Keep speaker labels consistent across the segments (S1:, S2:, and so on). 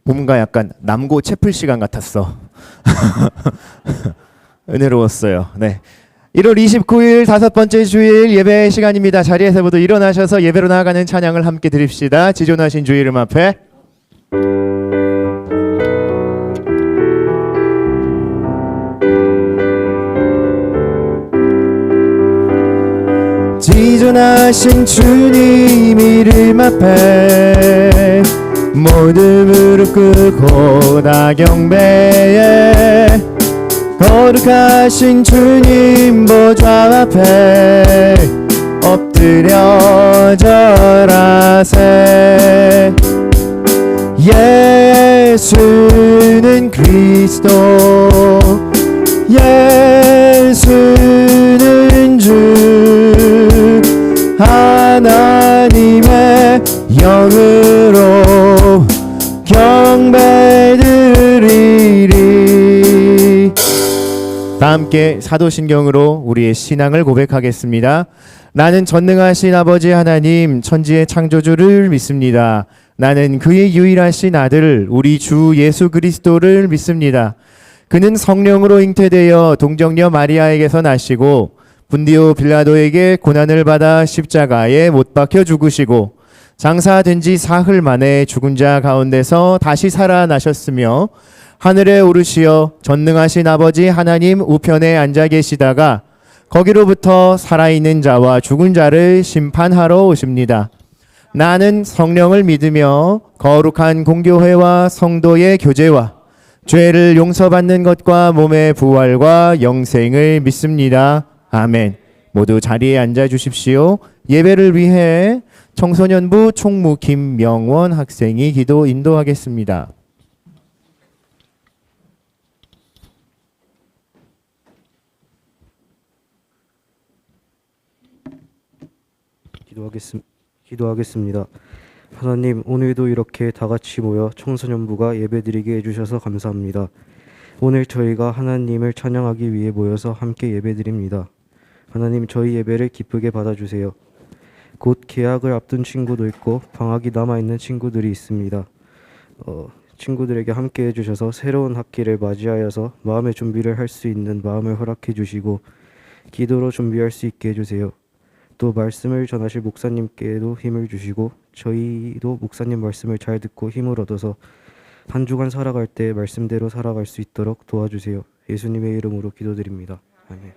S1: 뭔가 약간 남고 채플 시간 같았어. 은혜로웠어요. 네. 1월 29일 5번째 주일 예배 시간입니다. 자리에서 모두 일어나셔서 예배로 나아가는 찬양을 함께 드립시다. 지존하신 주 이름 앞에 지존하신 주님 이름 앞에 모두 무릎 꿇고 다 경배해 거룩하신 주님 보좌 앞에 엎드려 절하세 예수는 그리스도 예수는 주 하나님의 영으로 경배드리리. 다 함께 사도신경으로 우리의 신앙을 고백하겠습니다. 나는 전능하신 아버지 하나님 천지의 창조주를 믿습니다. 나는 그의 유일하신 아들 우리 주 예수 그리스도를 믿습니다. 그는 성령으로 잉태되어 동정녀 마리아에게서 나시고 분디오 빌라도에게 고난을 받아 십자가에 못 박혀 죽으시고 장사된 지 사흘 만에 죽은 자 가운데서 다시 살아나셨으며 하늘에 오르시어 전능하신 아버지 하나님 우편에 앉아 계시다가 거기로부터 살아있는 자와 죽은 자를 심판하러 오십니다. 나는 성령을 믿으며 거룩한 공교회와 성도의 교제와 죄를 용서받는 것과 몸의 부활과 영생을 믿습니다. 아멘. 모두 자리에 앉아 주십시오. 예배를 위해 청소년부 총무 김명원 학생이 기도 인도하겠습니다.
S2: 기도하겠습니다. 하나님, 오늘도 이렇게 다 같이 모여 청소년부가 예배드리게 해주셔서 감사합니다. 오늘 저희가 하나님을 찬양하기 위해 모여서 함께 예배드립니다. 하나님, 저희 예배를 기쁘게 받아주세요. 곧 개학을 앞둔 친구도 있고 방학이 남아있는 친구들이 있습니다. 친구들에게 함께 해주셔서 새로운 학기를 맞이하여서 마음의 준비를 할 수 있는 마음을 허락해 주시고 기도로 준비할 수 있게 해주세요. 또 말씀을 전하실 목사님께도 힘을 주시고 저희도 목사님 말씀을 잘 듣고 힘을 얻어서 한 주간 살아갈 때 말씀대로 살아갈 수 있도록 도와주세요. 예수님의 이름으로 기도드립니다. 아멘.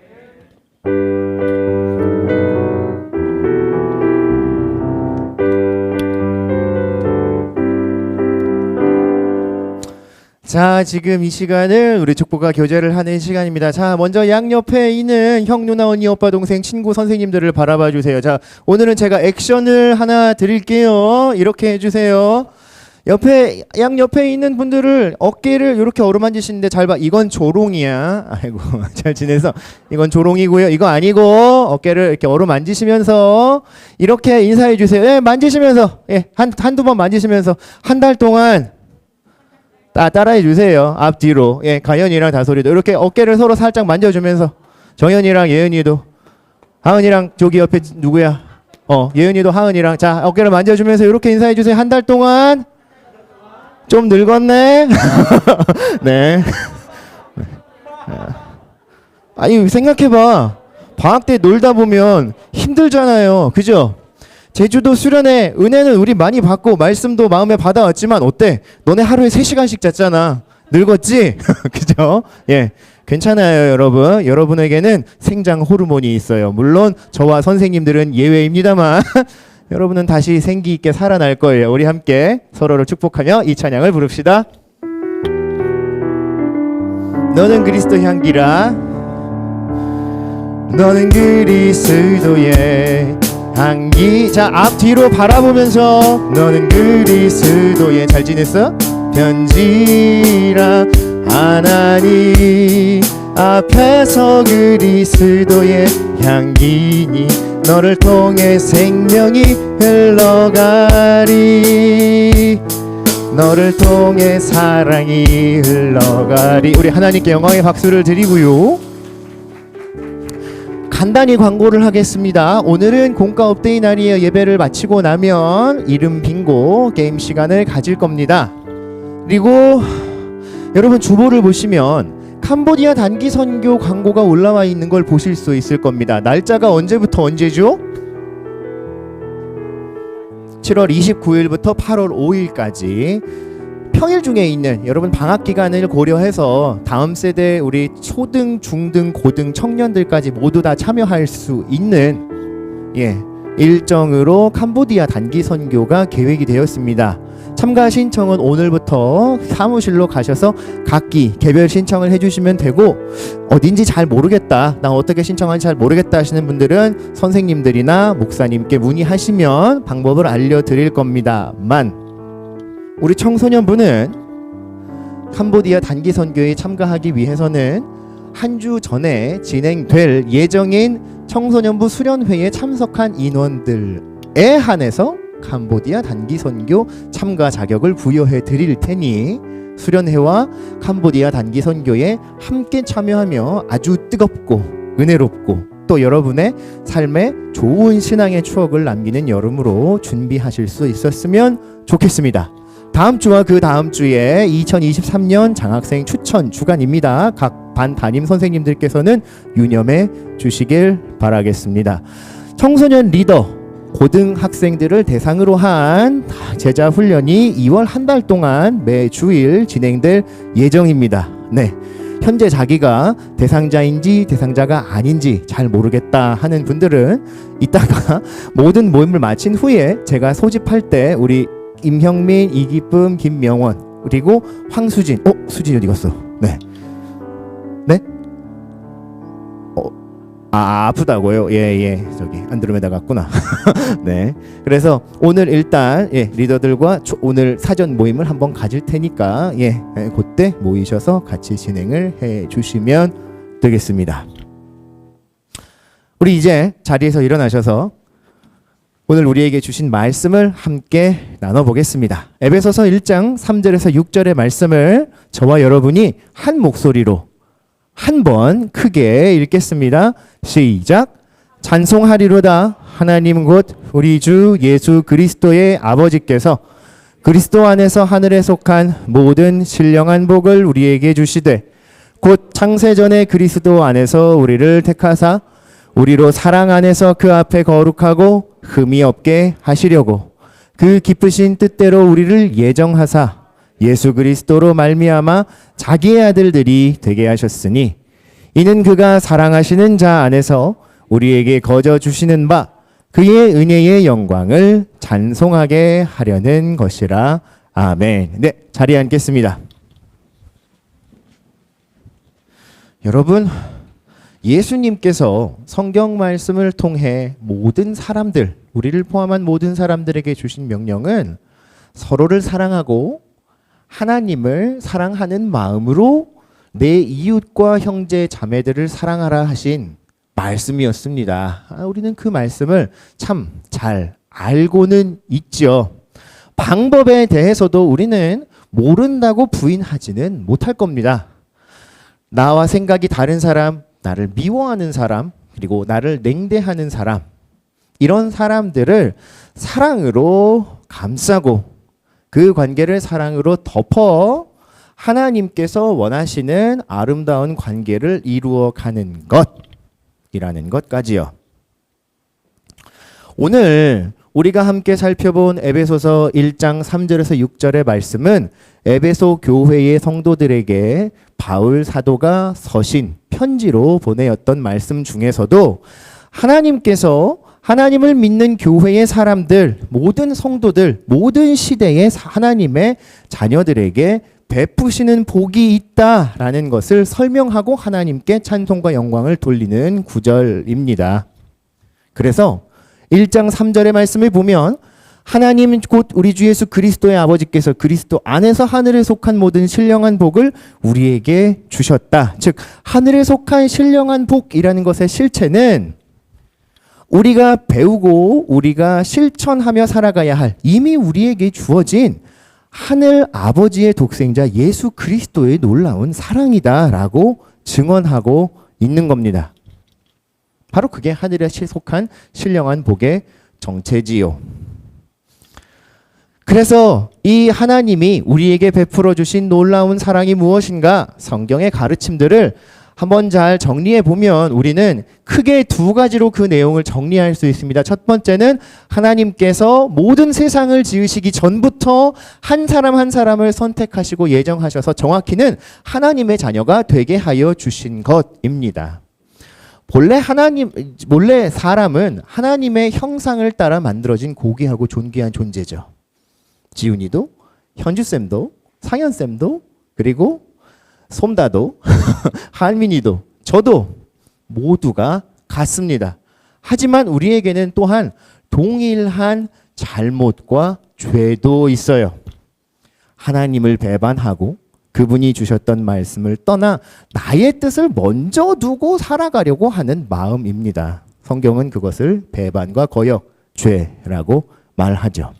S1: 자, 지금 이 시간을 우리 축복과 교제를 하는 시간입니다. 자, 먼저 양옆에 있는 형, 누나, 언니, 오빠, 동생, 친구, 선생님들을 바라봐 주세요. 자, 오늘은 제가 액션을 하나 드릴게요. 이렇게 해주세요. 양옆에 있는 분들을 어깨를 이렇게 어루만지시는데 잘 봐. 이건 조롱이야. 아이고, 잘 지내서. 이건 조롱이고요. 이거 아니고 어깨를 이렇게 어루만지시면서 이렇게 인사해 주세요. 예, 만지시면서. 예, 한두 번 만지시면서 한 달 동안 따라해 주세요. 앞뒤로. 예, 가연이랑 다솔이도 이렇게 어깨를 서로 살짝 만져주면서 정연이랑 예은이도 하은이랑 저기 옆에 누구야? 예은이도 하은이랑 자 어깨를 만져주면서 이렇게 인사해 주세요. 한 달 동안 좀 늙었네. 네. 아니 생각해봐. 방학 때 놀다 보면 힘들잖아요. 그죠? 제주도 수련회 은혜는 우리 많이 받고 말씀도 마음에 받아왔지만 어때? 너네 하루에 3시간씩 잤잖아. 늙었지? 그죠? 예, 괜찮아요 여러분. 여러분에게는 생장 호르몬이 있어요. 물론 저와 선생님들은 예외입니다만 여러분은 다시 생기 있게 살아날 거예요. 우리 함께 서로를 축복하며 이 찬양을 부릅시다. 너는 그리스도 향기라 너는 그리스도의 향기. 자, 앞뒤로 바라보면서 너는 그리스도의 잘 지냈어? 편지라 하나님 앞에서 그리스도의 향기니 너를 통해 생명이 흘러가리 너를 통해 사랑이 흘러가리. 우리 하나님께 영광의 박수를 드리고요. 간단히 광고를 하겠습니다. 오늘은 공과 업데이 날이에요. 예배를 마치고 나면 이름 빙고 게임 시간을 가질 겁니다. 그리고 여러분 주보를 보시면 캄보디아 단기 선교 광고가 올라와 있는 걸 보실 수 있을 겁니다. 날짜가 언제부터 언제죠? 7월 29일부터 8월 5일까지 평일 중에 있는 여러분 방학 기간을 고려해서 다음 세대 우리 초등, 중등, 고등 청년들까지 모두 다 참여할 수 있는 일정으로 캄보디아 단기 선교가 계획이 되었습니다. 참가 신청은 오늘부터 사무실로 가셔서 각기 개별 신청을 해주시면 되고, 어딘지 잘 모르겠다, 나 어떻게 신청하는지 잘 모르겠다 하시는 분들은 선생님들이나 목사님께 문의하시면 방법을 알려드릴 겁니다만, 우리 청소년부는 캄보디아 단기 선교에 참가하기 위해서는 한 주 전에 진행될 예정인 청소년부 수련회에 참석한 인원들에 한해서 캄보디아 단기 선교 참가 자격을 부여해 드릴 테니 수련회와 캄보디아 단기 선교에 함께 참여하며 아주 뜨겁고 은혜롭고 또 여러분의 삶에 좋은 신앙의 추억을 남기는 여름으로 준비하실 수 있었으면 좋겠습니다. 다음 주와 그 다음 주에 2023년 장학생 추천 주간입니다. 각 반 담임 선생님들께서는 유념해 주시길 바라겠습니다. 청소년 리더 고등학생들을 대상으로 한 제자 훈련이 2월 한 달 동안 매주일 진행될 예정입니다. 네. 현재 자기가 대상자인지 대상자가 아닌지 잘 모르겠다 하는 분들은 이따가 모든 모임을 마친 후에 제가 소집할 때 우리 임형민, 이기쁨, 김명원 그리고 황수진, 수진이 어디 갔어? 네. 아프다고요? 예, 저기 안드로메다 갔구나. 네. 그래서 오늘 일단 리더들과 오늘 사전 모임을 한번 가질 테니까 그때 모이셔서 같이 진행을 해 주시면 되겠습니다. 우리 이제 자리에서 일어나셔서 오늘 우리에게 주신 말씀을 함께 나눠보겠습니다. 에베소서 1장 3절에서 6절의 말씀을 저와 여러분이 한 목소리로 한 번 크게 읽겠습니다. 시작. 찬송하리로다 하나님 곧 우리 주 예수 그리스도의 아버지께서 그리스도 안에서 하늘에 속한 모든 신령한 복을 우리에게 주시되 곧 창세전에 그리스도 안에서 우리를 택하사 우리로 사랑 안에서 그 앞에 거룩하고 흠이 없게 하시려고 그 기쁘신 뜻대로 우리를 예정하사 예수 그리스도로 말미암아 자기의 아들들이 되게 하셨으니 이는 그가 사랑하시는 자 안에서 우리에게 거저 주시는 바 그의 은혜의 영광을 찬송하게 하려는 것이라. 아멘. 네, 자리에 앉겠습니다. 여러분, 예수님께서 성경 말씀을 통해 모든 사람들, 우리를 포함한 모든 사람들에게 주신 명령은 서로를 사랑하고 하나님을 사랑하는 마음으로 내 이웃과 형제 자매들을 사랑하라 하신 말씀이었습니다. 우리는 그 말씀을 참 잘 알고는 있죠. 방법에 대해서도 우리는 모른다고 부인하지는 못할 겁니다. 나와 생각이 다른 사람, 나를 미워하는 사람, 그리고 나를 냉대하는 사람, 이런 사람들을 사랑으로 감싸고 그 관계를 사랑으로 덮어 하나님께서 원하시는 아름다운 관계를 이루어 가는 것이라는 것까지요. 오늘 우리가 함께 살펴본 에베소서 1장 3절에서 6절의 말씀은 에베소 교회의 성도들에게 바울 사도가 서신 편지로 보내었던 말씀 중에서도 하나님께서 하나님을 믿는 교회의 사람들, 모든 성도들, 모든 시대의 하나님의 자녀들에게 베푸시는 복이 있다라는 것을 설명하고 하나님께 찬송과 영광을 돌리는 구절입니다. 그래서 1장 3절의 말씀을 보면 하나님 곧 우리 주 예수 그리스도의 아버지께서 그리스도 안에서 하늘에 속한 모든 신령한 복을 우리에게 주셨다. 즉 하늘에 속한 신령한 복이라는 것의 실체는 우리가 배우고 우리가 실천하며 살아가야 할 이미 우리에게 주어진 하늘 아버지의 독생자 예수 그리스도의 놀라운 사랑이다라고 증언하고 있는 겁니다. 바로 그게 하늘에 속한 신령한 복의 정체지요. 그래서 이 하나님이 우리에게 베풀어 주신 놀라운 사랑이 무엇인가? 성경의 가르침들을 한번 잘 정리해 보면 우리는 크게 두 가지로 그 내용을 정리할 수 있습니다. 첫 번째는 하나님께서 모든 세상을 지으시기 전부터 한 사람 한 사람을 선택하시고 예정하셔서 정확히는 하나님의 자녀가 되게 하여 주신 것입니다. 본래 사람은 하나님의 형상을 따라 만들어진 고귀하고 존귀한 존재죠. 지훈이도, 현주쌤도, 상현쌤도, 그리고 솜다도, 한민이도, 저도 모두가 같습니다. 하지만 우리에게는 또한 동일한 잘못과 죄도 있어요. 하나님을 배반하고 그분이 주셨던 말씀을 떠나 나의 뜻을 먼저 두고 살아가려고 하는 마음입니다. 성경은 그것을 배반과 거역, 죄라고 말하죠.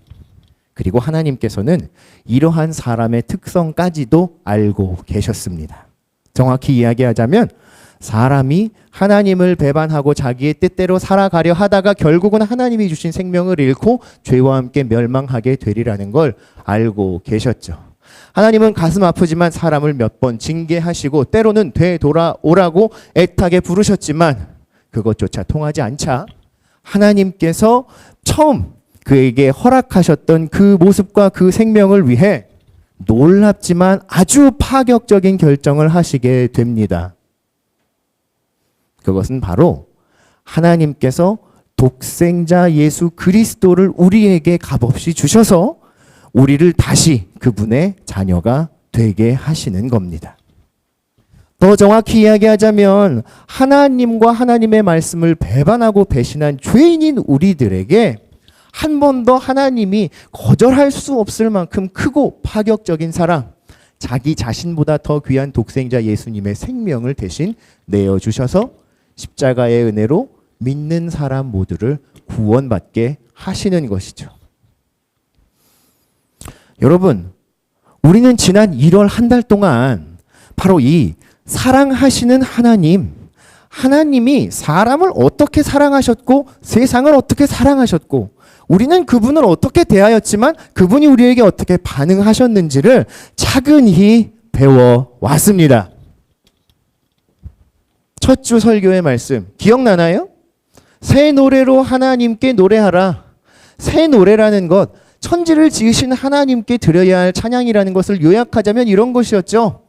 S1: 그리고 하나님께서는 이러한 사람의 특성까지도 알고 계셨습니다. 정확히 이야기하자면 사람이 하나님을 배반하고 자기의 뜻대로 살아가려 하다가 결국은 하나님이 주신 생명을 잃고 죄와 함께 멸망하게 되리라는 걸 알고 계셨죠. 하나님은 가슴 아프지만 사람을 몇 번 징계하시고 때로는 되돌아오라고 애타게 부르셨지만 그것조차 통하지 않자 하나님께서 처음 그에게 허락하셨던 그 모습과 그 생명을 위해 놀랍지만 아주 파격적인 결정을 하시게 됩니다. 그것은 바로 하나님께서 독생자 예수 그리스도를 우리에게 값없이 주셔서 우리를 다시 그분의 자녀가 되게 하시는 겁니다. 더 정확히 이야기하자면 하나님과 하나님의 말씀을 배반하고 배신한 죄인인 우리들에게 한 번 더 하나님이 거절할 수 없을 만큼 크고 파격적인 사랑, 자기 자신보다 더 귀한 독생자 예수님의 생명을 대신 내어주셔서 십자가의 은혜로 믿는 사람 모두를 구원받게 하시는 것이죠. 여러분, 우리는 지난 1월 한 달 동안 바로 이 사랑하시는 하나님이 사람을 어떻게 사랑하셨고 세상을 어떻게 사랑하셨고 우리는 그분을 어떻게 대하였지만 그분이 우리에게 어떻게 반응하셨는지를 차근히 배워왔습니다. 첫 주 설교의 말씀 기억나나요? 새 노래로 하나님께 노래하라. 새 노래라는 것, 천지를 지으신 하나님께 드려야 할 찬양이라는 것을 요약하자면 이런 것이었죠.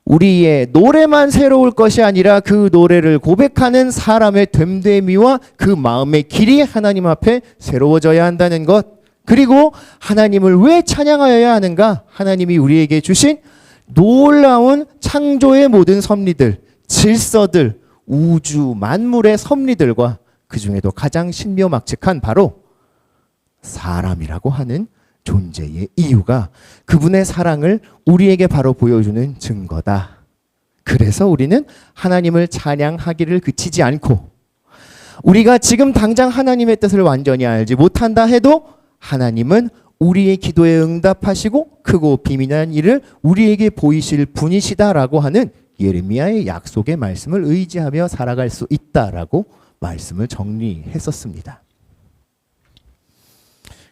S1: 우리의 노래만 새로울 것이 아니라 그 노래를 고백하는 사람의 됨됨이와 그 마음의 길이 하나님 앞에 새로워져야 한다는 것. 그리고 하나님을 왜 찬양하여야 하는가? 하나님이 우리에게 주신 놀라운 창조의 모든 섭리들, 질서들, 우주 만물의 섭리들과 그 중에도 가장 신묘막측한 바로 사람이라고 하는 존재의 이유가 그분의 사랑을 우리에게 바로 보여주는 증거다. 그래서 우리는 하나님을 찬양하기를 그치지 않고 우리가 지금 당장 하나님의 뜻을 완전히 알지 못한다 해도 하나님은 우리의 기도에 응답하시고 크고 비밀한 일을 우리에게 보이실 분이시다라고 하는 예레미야의 약속의 말씀을 의지하며 살아갈 수 있다라고 말씀을 정리했었습니다.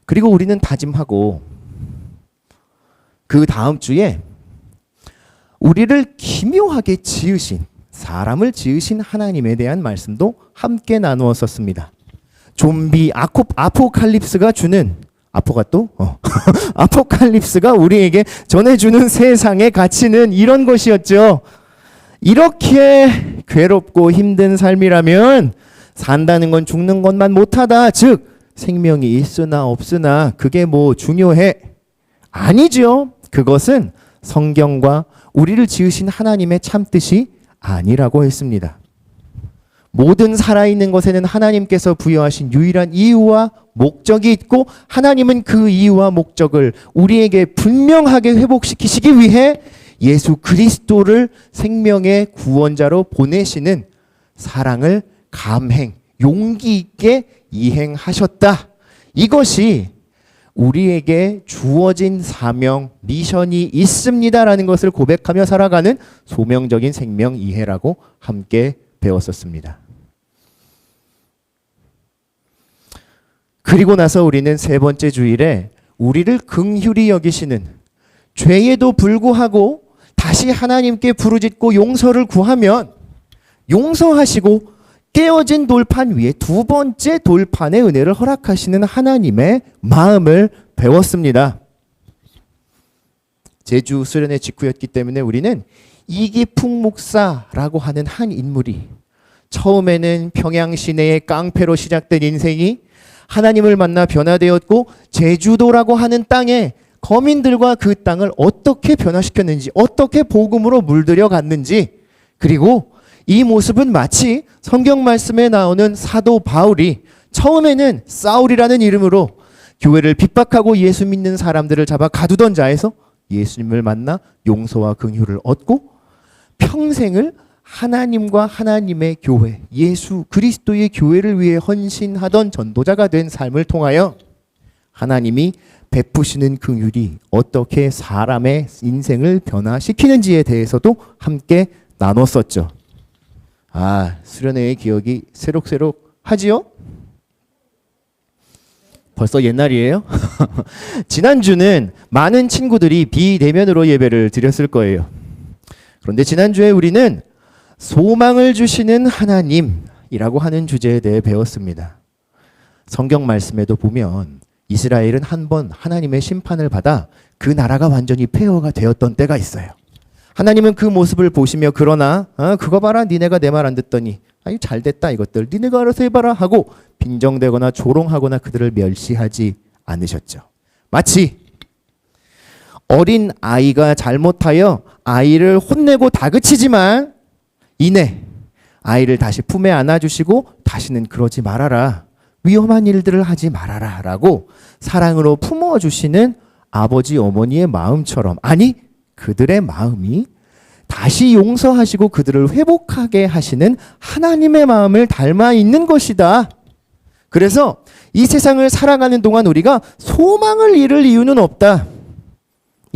S1: 그리고 우리는 다짐하고 그 다음 주에 우리를 기묘하게 지으신, 사람을 지으신 하나님에 대한 말씀도 함께 나누었었습니다. 좀비 아포칼립스가 주는 아포칼립스가 우리에게 전해주는 세상의 가치는 이런 것이었죠. 이렇게 괴롭고 힘든 삶이라면 산다는 건 죽는 것만 못하다. 즉 생명이 있으나 없으나 그게 뭐 중요해? 아니죠. 그것은 성경과 우리를 지으신 하나님의 참뜻이 아니라고 했습니다. 모든 살아있는 것에는 하나님께서 부여하신 유일한 이유와 목적이 있고 하나님은 그 이유와 목적을 우리에게 분명하게 회복시키시기 위해 예수 그리스도를 생명의 구원자로 보내시는 사랑을 감행, 용기 있게 이행하셨다. 이것이 우리에게 주어진 사명, 미션이 있습니다라는 것을 고백하며 살아가는 소명적인 생명 이해라고 함께 배웠었습니다. 그리고 나서 우리는 세 번째 주일에 우리를 긍휼히 여기시는, 죄에도 불구하고 다시 하나님께 부르짖고 용서를 구하면 용서하시고 깨어진 돌판 위에 두 번째 돌판의 은혜를 허락하시는 하나님의 마음을 배웠습니다. 제주 수련회 직후였기 때문에 우리는 이기풍 목사라고 하는 한 인물이 처음에는 평양 시내의 깡패로 시작된 인생이 하나님을 만나 변화되었고 제주도라고 하는 땅에 거민들과 그 땅을 어떻게 변화시켰는지, 어떻게 복음으로 물들여 갔는지, 그리고 이 모습은 마치 성경 말씀에 나오는 사도 바울이 처음에는 사울이라는 이름으로 교회를 핍박하고 예수 믿는 사람들을 잡아 가두던 자에서 예수님을 만나 용서와 긍휼을 얻고 평생을 하나님과 하나님의 교회, 예수 그리스도의 교회를 위해 헌신하던 전도자가 된 삶을 통하여 하나님이 베푸시는 긍휼이 어떻게 사람의 인생을 변화시키는지에 대해서도 함께 나눴었죠. 수련회의 기억이 새록새록 하지요? 벌써 옛날이에요? 지난주는 많은 친구들이 비대면으로 예배를 드렸을 거예요. 그런데 지난주에 우리는 소망을 주시는 하나님이라고 하는 주제에 대해 배웠습니다. 성경 말씀에도 보면 이스라엘은 한 번 하나님의 심판을 받아 그 나라가 완전히 폐허가 되었던 때가 있어요. 하나님은 그 모습을 보시며 그러나 그거 봐라, 니네가 내 말 안 듣더니 아유 잘됐다 이것들 니네가 알아서 해봐라 하고 빈정대거나 조롱하거나 그들을 멸시하지 않으셨죠. 마치 어린 아이가 잘못하여 아이를 혼내고 다그치지만 이내 아이를 다시 품에 안아주시고 다시는 그러지 말아라, 위험한 일들을 하지 말아라 라고 사랑으로 품어주시는 아버지 어머니의 마음처럼, 아니 그들의 마음이 다시 용서하시고 그들을 회복하게 하시는 하나님의 마음을 닮아 있는 것이다. 그래서 이 세상을 살아가는 동안 우리가 소망을 잃을 이유는 없다.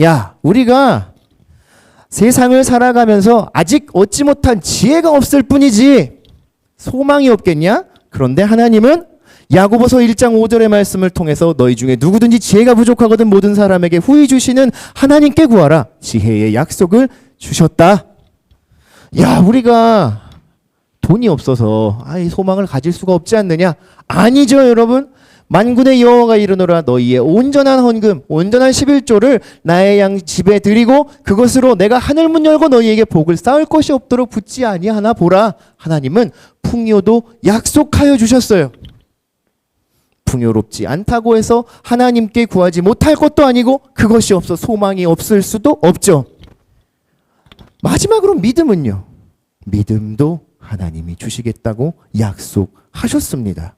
S1: 야, 우리가 세상을 살아가면서 아직 얻지 못한 지혜가 없을 뿐이지 소망이 없겠냐? 그런데 하나님은 야고보서 1장 5절의 말씀을 통해서 너희 중에 누구든지 지혜가 부족하거든 모든 사람에게 후히 주시는 하나님께 구하라, 지혜의 약속을 주셨다. 야, 우리가 돈이 없어서 이 소망을 가질 수가 없지 않느냐? 아니죠, 여러분. 만군의 여호와가 이르노라, 너희의 온전한 헌금, 온전한 11조를 나의 양 집에 드리고 그것으로 내가 하늘 문 열고 너희에게 복을 쌓을 것이 없도록 붙지 아니하나 보라. 하나님은 풍요도 약속하여 주셨어요. 풍요롭지 않다고 해서 하나님께 구하지 못할 것도 아니고 그것이 없어 소망이 없을 수도 없죠. 마지막으로 믿음은요. 믿음도 하나님이 주시겠다고 약속하셨습니다.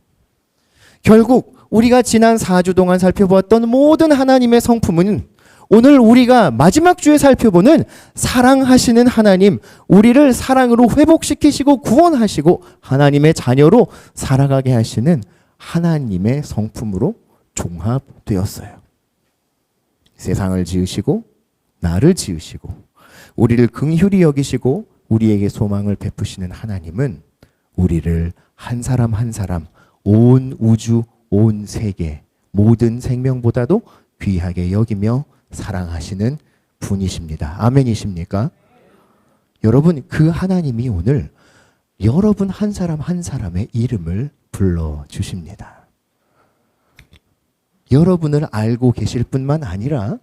S1: 결국 우리가 지난 4주 동안 살펴보았던 모든 하나님의 성품은 오늘 우리가 마지막 주에 살펴보는 사랑하시는 하나님, 우리를 사랑으로 회복시키시고 구원하시고 하나님의 자녀로 살아가게 하시는 하나님의 성품으로 종합되었어요. 세상을 지으시고 나를 지으시고 우리를 긍휼히 여기시고 우리에게 소망을 베푸시는 하나님은 우리를 한 사람 한 사람, 온 우주, 온 세계, 모든 생명보다도 귀하게 여기며 사랑하시는 분이십니다. 아멘이십니까? 여러분, 그 하나님이 오늘 여러분 한 사람 한 사람의 이름을 불러주십니다. 여러분을 알고 계실 뿐만 아니라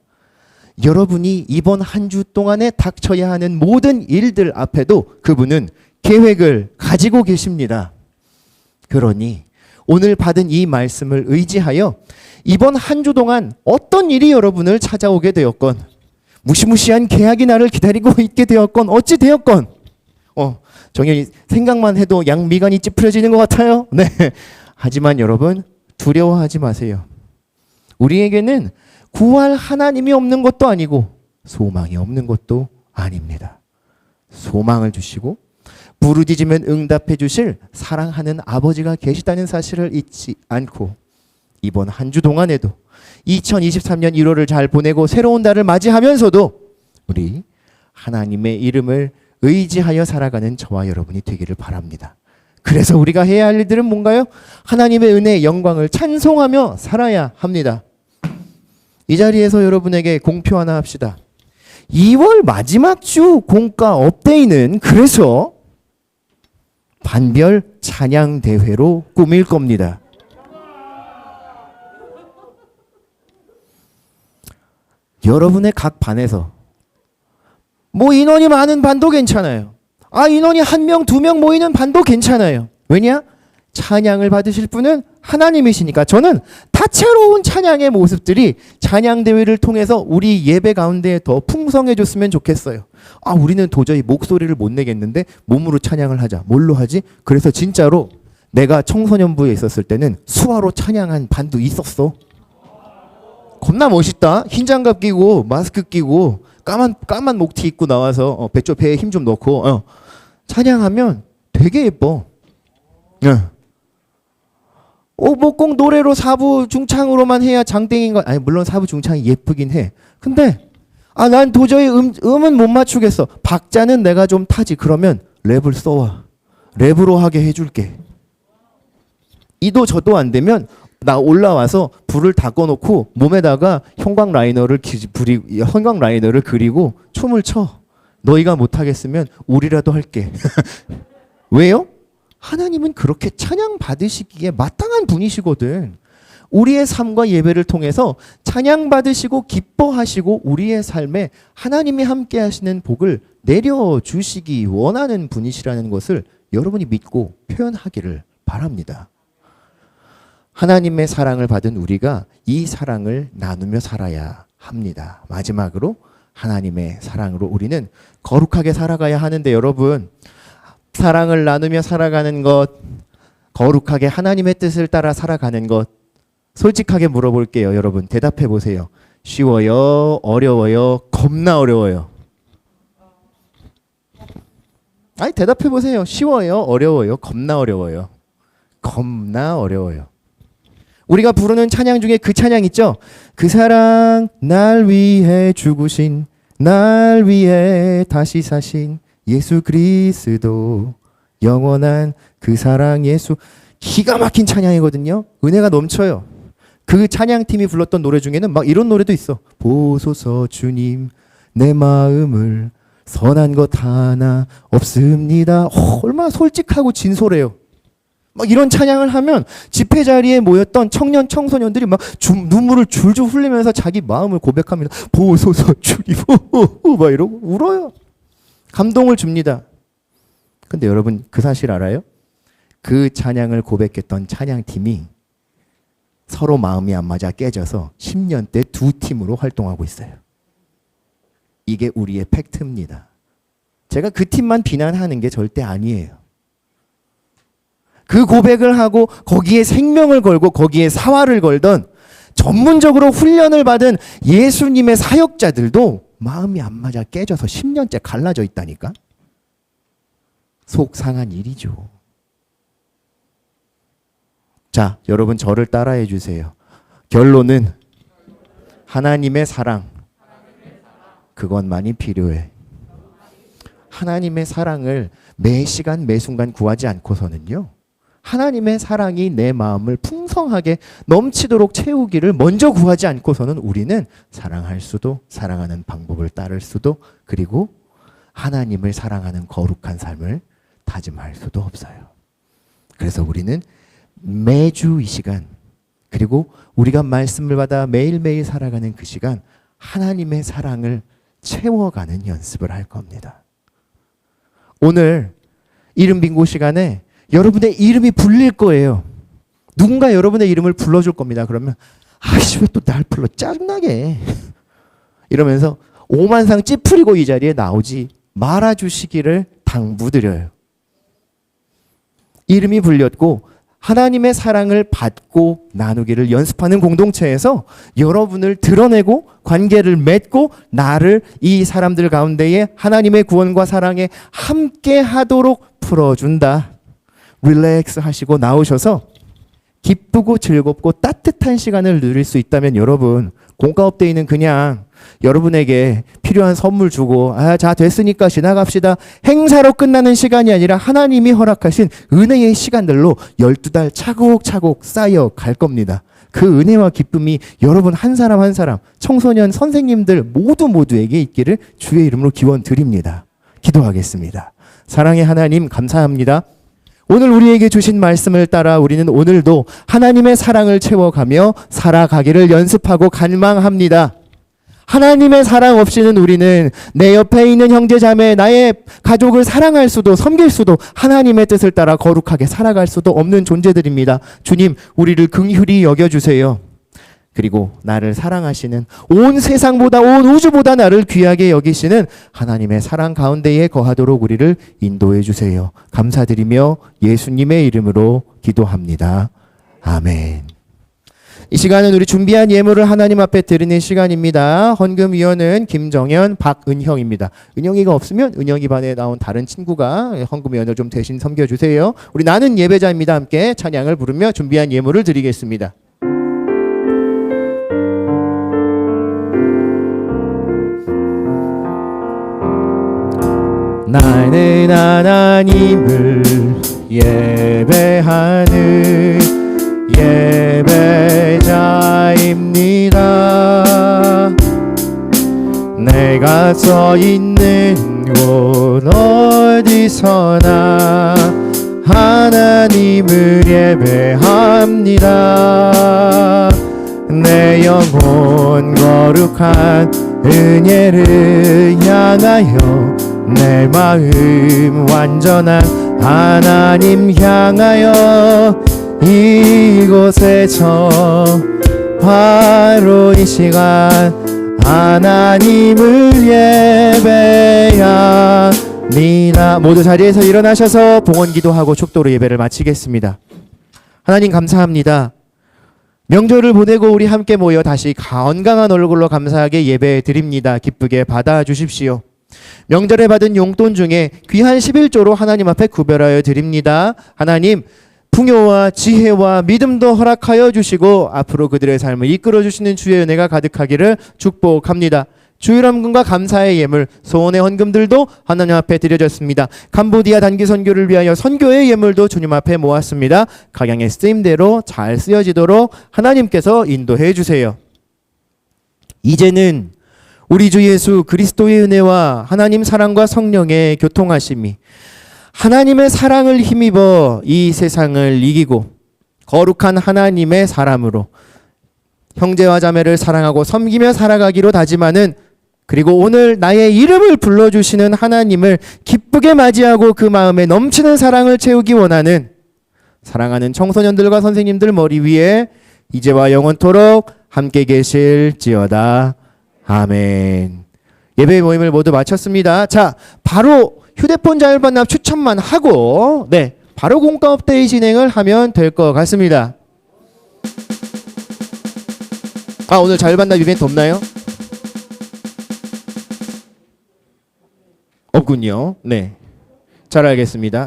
S1: 여러분이 이번 한 주 동안에 닥쳐야 하는 모든 일들 앞에도 그분은 계획을 가지고 계십니다. 그러니 오늘 받은 이 말씀을 의지하여 이번 한 주 동안 어떤 일이 여러분을 찾아오게 되었건, 무시무시한 계약이 나를 기다리고 있게 되었건 어찌 되었건, 정연이 생각만 해도 양미간이 찌푸려지는 것 같아요. 네. 하지만 여러분 두려워하지 마세요. 우리에게는 구할 하나님이 없는 것도 아니고 소망이 없는 것도 아닙니다. 소망을 주시고 부르짖으면 응답해 주실 사랑하는 아버지가 계시다는 사실을 잊지 않고 이번 한 주 동안에도 2023년 1월을 잘 보내고 새로운 달을 맞이하면서도 우리 하나님의 이름을 의지하여 살아가는 저와 여러분이 되기를 바랍니다. 그래서 우리가 해야 할 일들은 뭔가요? 하나님의 은혜의 영광을 찬송하며 살아야 합니다. 이 자리에서 여러분에게 공표 하나 합시다. 2월 마지막 주 공과 업데이는 그래서 반별 찬양 대회로 꾸밀 겁니다. 여러분의 각 반에서 뭐 인원이 많은 반도 괜찮아요. 인원이 1명, 2명 모이는 반도 괜찮아요. 왜냐? 찬양을 받으실 분은 하나님이시니까. 저는 다채로운 찬양의 모습들이 찬양 대회를 통해서 우리 예배 가운데 더 풍성해졌으면 좋겠어요. 우리는 도저히 목소리를 못 내겠는데 몸으로 찬양을 하자. 뭘로 하지? 그래서 진짜로 내가 청소년부에 있었을 때는 수화로 찬양한 반도 있었어. 겁나 멋있다. 흰 장갑 끼고 마스크 끼고 까만 목티 입고 나와서 배에 힘 좀 넣고 찬양하면 되게 예뻐. 뭐 꼭 노래로 사부 중창으로만 해야 장땡인 거 아니 물론 사부 중창이 예쁘긴 해. 근데 난 도저히 음은 못 맞추겠어. 박자는 내가 좀 타지. 그러면 랩을 써와. 랩으로 하게 해줄게. 이도 저도 안 되면 나 올라와서 불을 다 꺼놓고 몸에다가 형광 라이너를 그리고 춤을 춰. 너희가 못하겠으면 우리라도 할게. 왜요? 하나님은 그렇게 찬양 받으시기에 마땅한 분이시거든. 우리의 삶과 예배를 통해서 찬양 받으시고 기뻐하시고 우리의 삶에 하나님이 함께 하시는 복을 내려주시기 원하는 분이시라는 것을 여러분이 믿고 표현하기를 바랍니다. 하나님의 사랑을 받은 우리가 이 사랑을 나누며 살아야 합니다. 마지막으로 하나님의 사랑으로 우리는 거룩하게 살아가야 하는데 여러분, 사랑을 나누며 살아가는 것, 거룩하게 하나님의 뜻을 따라 살아가는 것, 솔직하게 물어볼게요. 여러분 대답해 보세요. 쉬워요? 어려워요? 겁나 어려워요? 대답해 보세요. 쉬워요? 어려워요? 겁나 어려워요? 겁나 어려워요. 우리가 부르는 찬양 중에 그 찬양 있죠? 그 사랑 날 위해 죽으신, 날 위해 다시 사신 예수 그리스도, 영원한 그 사랑 예수. 기가 막힌 찬양이거든요. 은혜가 넘쳐요. 그 찬양팀이 불렀던 노래 중에는 막 이런 노래도 있어. 보소서 주님 내 마음을 선한 것 하나 없습니다. 얼마나 솔직하고 진솔해요. 막 이런 찬양을 하면 집회 자리에 모였던 청년 청소년들이 막 눈물을 줄줄 흘리면서 자기 마음을 고백합니다. 보소서 주님 막 이러고 울어요. 감동을 줍니다. 근데 여러분 그 사실 알아요? 그 찬양을 고백했던 찬양팀이 서로 마음이 안 맞아 깨져서 10년대 두 팀으로 활동하고 있어요. 이게 우리의 팩트입니다. 제가 그 팀만 비난하는 게 절대 아니에요. 그 고백을 하고 거기에 생명을 걸고 거기에 사활을 걸던 전문적으로 훈련을 받은 예수님의 사역자들도 마음이 안 맞아 깨져서 10년째 갈라져 있다니까. 속상한 일이죠. 자, 여러분 저를 따라해 주세요. 결론은 하나님의 사랑, 그것만이 필요해. 하나님의 사랑을 매 시간 매 순간 구하지 않고서는요, 하나님의 사랑이 내 마음을 풍성하게 넘치도록 채우기를 먼저 구하지 않고서는 우리는 사랑할 수도, 사랑하는 방법을 따를 수도, 그리고 하나님을 사랑하는 거룩한 삶을 다짐할 수도 없어요. 그래서 우리는 매주 이 시간, 그리고 우리가 말씀을 받아 매일매일 살아가는 그 시간, 하나님의 사랑을 채워가는 연습을 할 겁니다. 오늘 이름 빙고 시간에 여러분의 이름이 불릴 거예요. 누군가 여러분의 이름을 불러줄 겁니다. 그러면 아이씨 왜 또 날 불러 짜증나게 이러면서 오만상 찌푸리고 이 자리에 나오지 말아주시기를 당부드려요. 이름이 불렸고 하나님의 사랑을 받고 나누기를 연습하는 공동체에서 여러분을 드러내고 관계를 맺고 나를 이 사람들 가운데에 하나님의 구원과 사랑에 함께 하도록 풀어준다. 릴렉스 하시고 나오셔서 기쁘고 즐겁고 따뜻한 시간을 누릴 수 있다면 여러분, 공과업데이는 그냥 여러분에게 필요한 선물 주고 자 됐으니까 지나갑시다 행사로 끝나는 시간이 아니라 하나님이 허락하신 은혜의 시간들로 12달 차곡차곡 쌓여 갈 겁니다. 그 은혜와 기쁨이 여러분 한 사람 한 사람, 청소년 선생님들 모두에게 있기를 주의 이름으로 기원 드립니다. 기도하겠습니다. 사랑의 하나님 감사합니다. 오늘 우리에게 주신 말씀을 따라 우리는 오늘도 하나님의 사랑을 채워가며 살아가기를 연습하고 갈망합니다. 하나님의 사랑 없이는 우리는 내 옆에 있는 형제 자매, 나의 가족을 사랑할 수도 섬길 수도 하나님의 뜻을 따라 거룩하게 살아갈 수도 없는 존재들입니다. 주님, 우리를 긍휼히 여겨주세요. 그리고 나를 사랑하시는, 온 세상보다 온 우주보다 나를 귀하게 여기시는 하나님의 사랑 가운데에 거하도록 우리를 인도해 주세요. 감사드리며 예수님의 이름으로 기도합니다. 아멘. 이 시간은 우리 준비한 예물을 하나님 앞에 드리는 시간입니다. 헌금위원은 김정현, 박은형입니다. 은형이가 없으면 은형이 반에 나온 다른 친구가 헌금위원을 좀 대신 섬겨주세요. 우리 나는 예배자입니다. 함께 찬양을 부르며 준비한 예물을 드리겠습니다. 나는 하나님을 예배하는 예배자입니다. 내가 서 있는 곳 어디서나 하나님을 예배합니다. 내 영혼 거룩한 은혜를 향하여 내 마음 완전한 하나님 향하여 이곳에서 바로 이 시간 하나님을 예배합니다. 모두 자리에서 일어나셔서 봉헌 기도하고 축도로 예배를 마치겠습니다. 하나님 감사합니다. 명절을 보내고 우리 함께 모여 다시 건강한 얼굴로 감사하게 예배 드립니다. 기쁘게 받아주십시오. 명절에 받은 용돈 중에 귀한 11조로 하나님 앞에 구별하여 드립니다. 하나님 풍요와 지혜와 믿음도 허락하여 주시고 앞으로 그들의 삶을 이끌어 주시는 주의 은혜가 가득하기를 축복합니다. 주일헌금과 감사의 예물, 소원의 헌금들도 하나님 앞에 드려졌습니다. 캄보디아 단기 선교를 위하여 선교의 예물도 주님 앞에 모았습니다. 각양의 쓰임대로 잘 쓰여지도록 하나님께서 인도해 주세요. 이제는 우리 주 예수 그리스도의 은혜와 하나님 사랑과 성령의 교통하심이 하나님의 사랑을 힘입어 이 세상을 이기고 거룩한 하나님의 사람으로 형제와 자매를 사랑하고 섬기며 살아가기로 다짐하는, 그리고 오늘 나의 이름을 불러주시는 하나님을 기쁘게 맞이하고 그 마음에 넘치는 사랑을 채우기 원하는 사랑하는 청소년들과 선생님들 머리 위에 이제와 영원토록 함께 계실지어다. 아멘. 예배 모임을 모두 마쳤습니다. 자, 바로 휴대폰 자율반납 추천만 하고 바로 공과업데이 진행을 하면 될 것 같습니다. 오늘 자율반납 이벤트 없나요? 없군요. 네, 잘 알겠습니다.